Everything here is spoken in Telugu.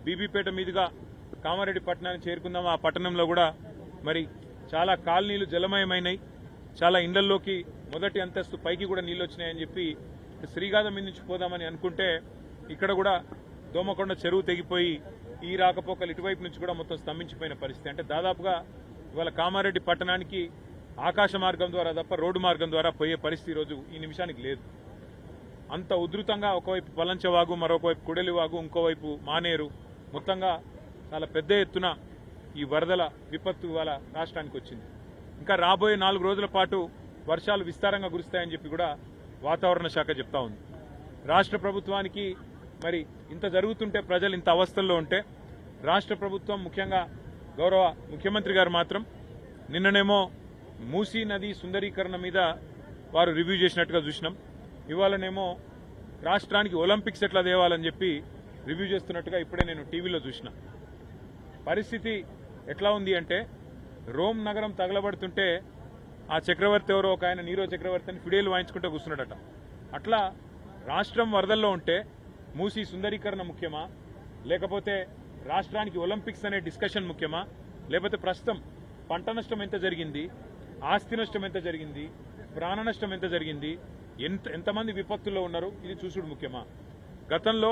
బీబీపేట మీదుగా కామారెడ్డి పట్టణానికి చేరుకుందాం. ఆ పట్టణంలో కూడా మరి చాలా కాలనీలు జలమయమైనాయి. చాలా ఇండ్లల్లోకి మొదటి అంతస్తు పైకి కూడా నీళ్లు వచ్చినాయని చెప్పి శ్రీగాధం మీద నుంచి పోదామని అనుకుంటే ఇక్కడ కూడా దోమకొండ చెరువు తెగిపోయి ఈ రాకపోకలు ఇటువైపు నుంచి కూడా మొత్తం స్తంభించిపోయిన పరిస్థితి. అంటే దాదాపుగా ఇవాళ కామారెడ్డి పట్టణానికి ఆకాశ మార్గం ద్వారా తప్ప రోడ్డు మార్గం ద్వారా పోయే పరిస్థితి ఈరోజు ఈ నిమిషానికి లేదు. అంత ఉధృతంగా ఒకవైపు పలంచవాగు, మరొకవైపు కుడలివాగు, ఇంకోవైపు మానేరు, మొత్తంగా చాలా పెద్ద ఎత్తున ఈ వరదల విపత్తు ఇవాళ రాష్ట్రానికి వచ్చింది. ఇంకా రాబోయే 4 రోజుల పాటు వర్షాలు విస్తారంగా కురుస్తాయని చెప్పి కూడా వాతావరణ శాఖ చెప్తా ఉంది. రాష్ట్ర ప్రభుత్వానికి మరి ఇంత జరుగుతుంటే, ప్రజలు ఇంత అవస్థల్లో ఉంటే, రాష్ట్ర ప్రభుత్వం ముఖ్యంగా గౌరవ ముఖ్యమంత్రి గారు మాత్రం నిన్ననేమో మూసీ నది సుందరీకరణ మీద వారు రివ్యూ చేసినట్టుగా చూసినాం. ఇవాళనేమో రాష్ట్రానికి ఒలింపిక్స్ ఎట్లా తేవాలని చెప్పి రివ్యూ చేస్తున్నట్టుగా ఇప్పుడే నేను టీవీలో చూసిన. పరిస్థితి ఎట్లా ఉంది అంటే, రోమ్ నగరం తగలబడుతుంటే ఆ చక్రవర్తి ఎవరో ఒక ఆయన నీరో చక్రవర్తి అని ఫిడేలు వాయించుకుంటూ కూర్చున్నాడట. అట్లా రాష్ట్రం వరదల్లో ఉంటే మూసీ సుందరీకరణ ముఖ్యమా, లేకపోతే రాష్ట్రానికి ఒలింపిక్స్ అనే డిస్కషన్ ముఖ్యమా, లేకపోతే ప్రస్తుతం పంట నష్టం ఎంత జరిగింది, ఆస్తి నష్టం ఎంత జరిగింది, ప్రాణ నష్టం ఎంత జరిగింది, ఎంతమంది విపత్తుల్లో ఉన్నారు ఇది చూసుడు ముఖ్యమా? గతంలో